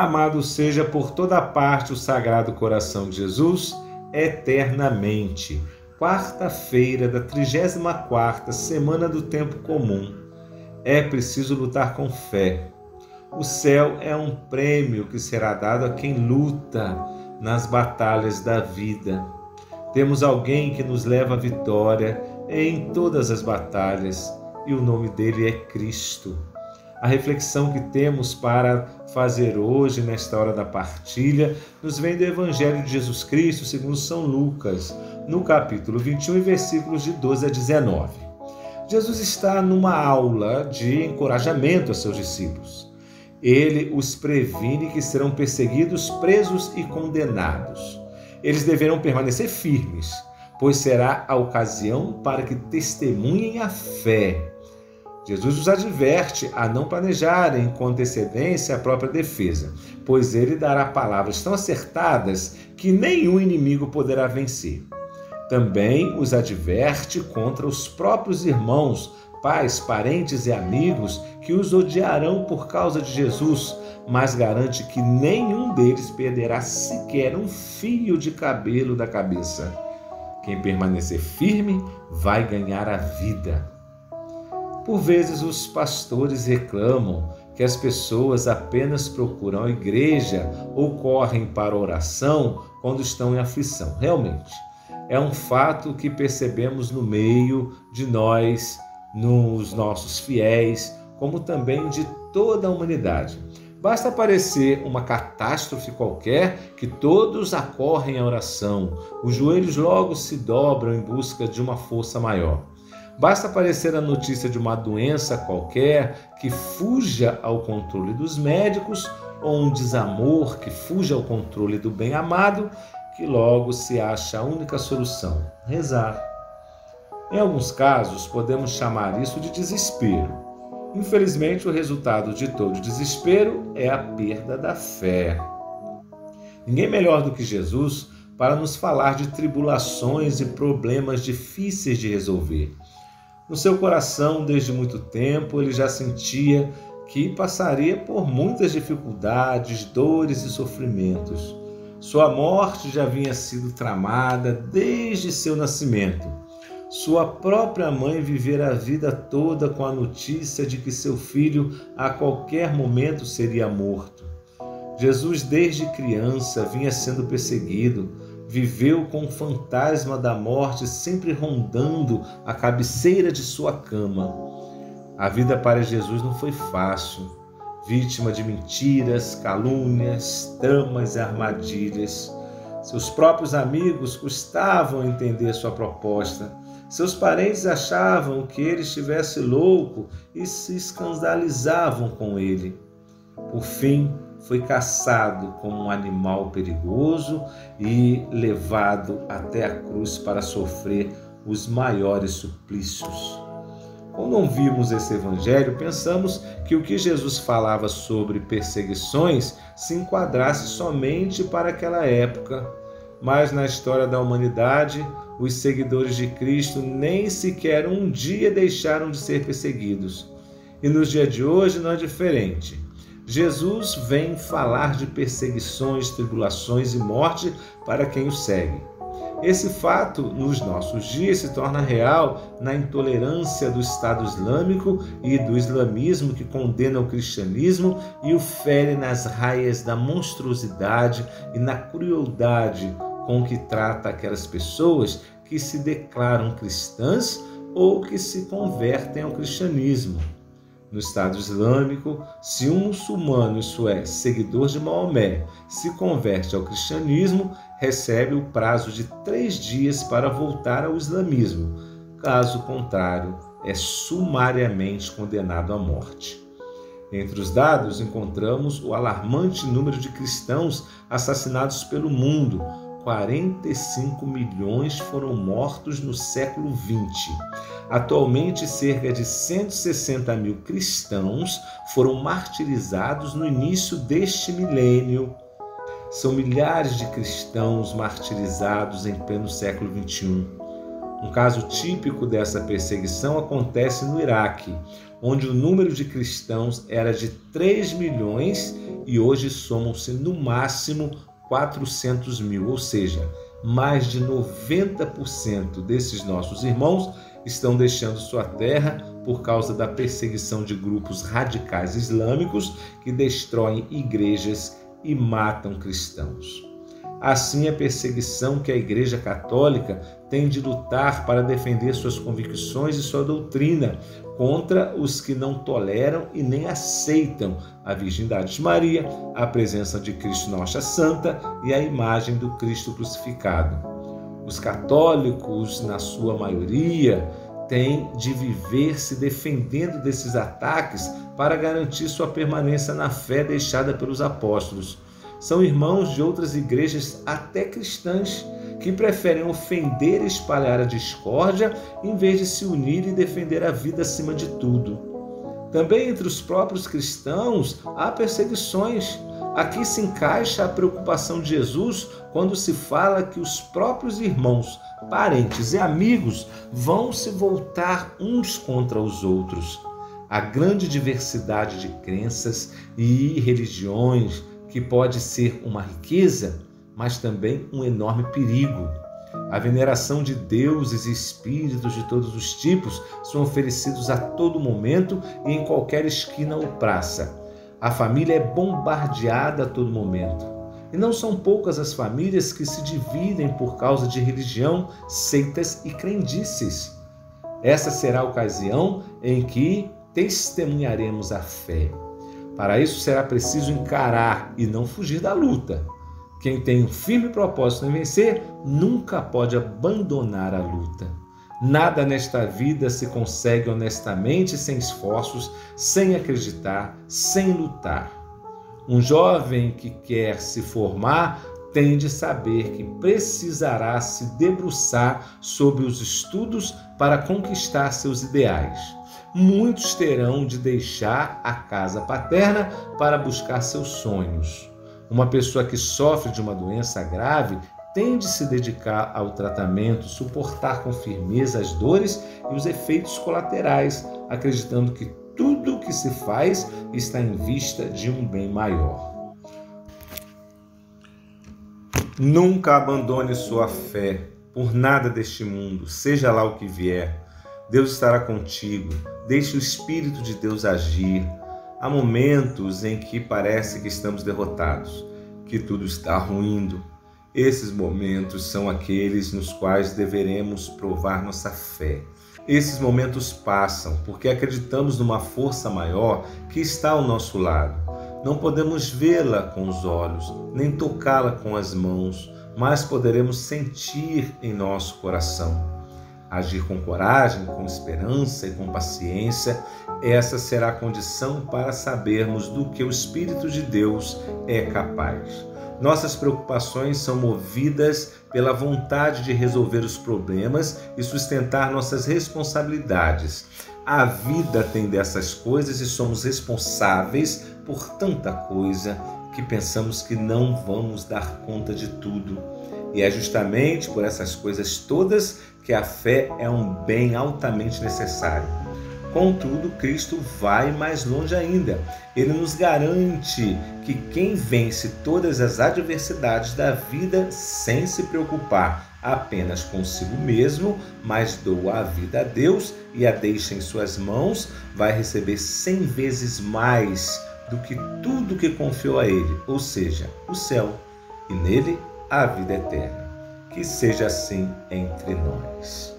Amado seja por toda parte o Sagrado Coração de Jesus, eternamente. Quarta-feira da 34ª Semana do Tempo Comum. É preciso lutar com fé. O céu é um prêmio que será dado a quem luta nas batalhas da vida. Temos alguém que nos leva à vitória em todas as batalhas, e o nome dele é Cristo. A reflexão que temos para fazer hoje, nesta hora da partilha, nos vem do Evangelho de Jesus Cristo, segundo São Lucas, no capítulo 21, versículos de 12 a 19. Jesus está numa aula de encorajamento a seus discípulos. Ele os previne que serão perseguidos, presos e condenados. Eles deverão permanecer firmes, pois será a ocasião para que testemunhem a fé. Jesus os adverte a não planejarem com antecedência a própria defesa, pois ele dará palavras tão acertadas que nenhum inimigo poderá vencer. Também os adverte contra os próprios irmãos, pais, parentes e amigos que os odiarão por causa de Jesus, mas garante que nenhum deles perderá sequer um fio de cabelo da cabeça. Quem permanecer firme vai ganhar a vida. Por vezes os pastores reclamam que as pessoas apenas procuram a igreja ou correm para a oração quando estão em aflição. Realmente, é um fato que percebemos no meio de nós, nos nossos fiéis, como também de toda a humanidade. Basta aparecer uma catástrofe qualquer que todos acorrem à oração, os joelhos logo se dobram em busca de uma força maior. Basta aparecer a notícia de uma doença qualquer que fuja ao controle dos médicos ou um desamor que fuja ao controle do bem-amado, que logo se acha a única solução: rezar. Em alguns casos, podemos chamar isso de desespero. Infelizmente, o resultado de todo desespero é a perda da fé. Ninguém melhor do que Jesus para nos falar de tribulações e problemas difíceis de resolver. No seu coração, desde muito tempo, ele já sentia que passaria por muitas dificuldades, dores e sofrimentos. Sua morte já havia sido tramada desde seu nascimento. Sua própria mãe vivera a vida toda com a notícia de que seu filho a qualquer momento seria morto. Jesus, desde criança, vinha sendo perseguido. Viveu com o fantasma da morte sempre rondando a cabeceira de sua cama. A vida para Jesus não foi fácil. Vítima de mentiras, calúnias, tramas e armadilhas. Seus próprios amigos custavam entender sua proposta. Seus parentes achavam que ele estivesse louco e se escandalizavam com ele. Por fim, foi caçado como um animal perigoso e levado até a cruz para sofrer os maiores suplícios. Quando ouvimos esse evangelho, pensamos que o que Jesus falava sobre perseguições se enquadrasse somente para aquela época. Mas na história da humanidade, os seguidores de Cristo nem sequer um dia deixaram de ser perseguidos. E nos dias de hoje não é diferente. Jesus vem falar de perseguições, tribulações e morte para quem o segue. Esse fato, nos nossos dias, se torna real na intolerância do Estado Islâmico e do islamismo que condena o cristianismo e o fere nas raias da monstruosidade e na crueldade com que trata aquelas pessoas que se declaram cristãs ou que se convertem ao cristianismo. No Estado Islâmico, se um muçulmano, isso é, seguidor de Maomé, se converte ao cristianismo, recebe o prazo de 3 dias para voltar ao islamismo. Caso contrário, é sumariamente condenado à morte. Entre os dados, encontramos o alarmante número de cristãos assassinados pelo mundo. 45 milhões foram mortos no século XX. Atualmente, cerca de 160 mil cristãos foram martirizados no início deste milênio. São milhares de cristãos martirizados em pleno século XXI. Um caso típico dessa perseguição acontece no Iraque, onde o número de cristãos era de 3 milhões e hoje somam-se no máximo 400 mil, ou seja, mais de 90% desses nossos irmãos estão deixando sua terra por causa da perseguição de grupos radicais islâmicos que destroem igrejas e matam cristãos. Assim, a perseguição que a Igreja Católica tem de lutar para defender suas convicções e sua doutrina contra os que não toleram e nem aceitam a virgindade de Maria, a presença de Cristo na Hóstia Santa e a imagem do Cristo crucificado. Os católicos, na sua maioria, têm de viver se defendendo desses ataques para garantir sua permanência na fé deixada pelos apóstolos. São irmãos de outras igrejas, até cristãs, que preferem ofender e espalhar a discórdia em vez de se unir e defender a vida acima de tudo. Também entre os próprios cristãos há perseguições. Aqui se encaixa a preocupação de Jesus quando se fala que os próprios irmãos, parentes e amigos vão se voltar uns contra os outros. A grande diversidade de crenças e religiões, que pode ser uma riqueza, mas também um enorme perigo. A veneração de deuses e espíritos de todos os tipos são oferecidos a todo momento e em qualquer esquina ou praça. A família é bombardeada a todo momento. E não são poucas as famílias que se dividem por causa de religião, seitas e crendices. Essa será a ocasião em que testemunharemos a fé. Para isso será preciso encarar e não fugir da luta. Quem tem um firme propósito em vencer nunca pode abandonar a luta. Nada nesta vida se consegue honestamente sem esforços, sem acreditar, sem lutar. Um jovem que quer se formar tem de saber que precisará se debruçar sobre os estudos para conquistar seus ideais. Muitos terão de deixar a casa paterna para buscar seus sonhos. Uma pessoa que sofre de uma doença grave tem de se dedicar ao tratamento, suportar com firmeza as dores e os efeitos colaterais, acreditando que tudo o que se faz está em vista de um bem maior. Nunca abandone sua fé por nada deste mundo, seja lá o que vier. Deus estará contigo, deixe o Espírito de Deus agir. Há momentos em que parece que estamos derrotados, que tudo está ruindo. Esses momentos são aqueles nos quais deveremos provar nossa fé. Esses momentos passam porque acreditamos numa força maior que está ao nosso lado. Não podemos vê-la com os olhos, nem tocá-la com as mãos, mas poderemos sentir em nosso coração. Agir com coragem, com esperança e com paciência, essa será a condição para sabermos do que o Espírito de Deus é capaz. Nossas preocupações são movidas pela vontade de resolver os problemas e sustentar nossas responsabilidades. A vida tem dessas coisas e somos responsáveis por tanta coisa que pensamos que não vamos dar conta de tudo. E é justamente por essas coisas todas que a fé é um bem altamente necessário. Contudo, Cristo vai mais longe ainda. Ele nos garante que quem vence todas as adversidades da vida sem se preocupar apenas consigo mesmo, mas doa a vida a Deus e a deixa em suas mãos, vai receber 100 vezes mais do que tudo que confiou a Ele, ou seja, o céu, e nele a vida eterna. Que seja assim entre nós.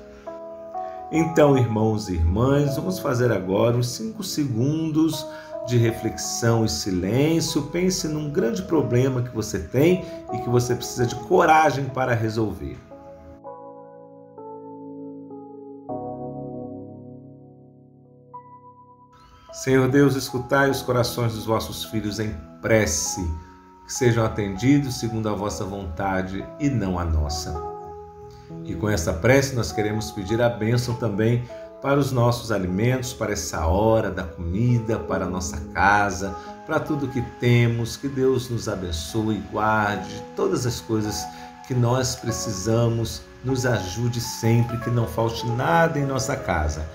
Então, irmãos e irmãs, vamos fazer agora uns 5 segundos de reflexão e silêncio. Pense num grande problema que você tem e que você precisa de coragem para resolver. Senhor Deus, escutai os corações dos vossos filhos em prece, que sejam atendidos segundo a vossa vontade e não a nossa. E com essa prece nós queremos pedir a bênção também para os nossos alimentos, para essa hora da comida, para a nossa casa, para tudo que temos. Que Deus nos abençoe e guarde todas as coisas que nós precisamos, nos ajude sempre, que não falte nada em nossa casa.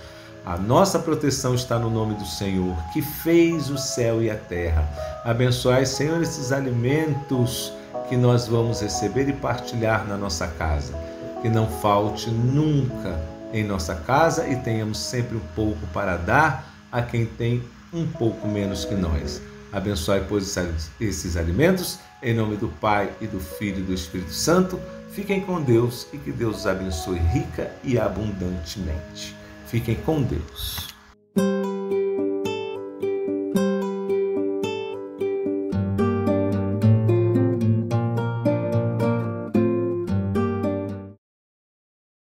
A nossa proteção está no nome do Senhor, que fez o céu e a terra. Abençoai, Senhor, esses alimentos que nós vamos receber e partilhar na nossa casa. Que não falte nunca em nossa casa e tenhamos sempre um pouco para dar a quem tem um pouco menos que nós. Abençoai, pois, esses alimentos, em nome do Pai e do Filho e do Espírito Santo. Fiquem com Deus e que Deus os abençoe rica e abundantemente. Fiquem com Deus.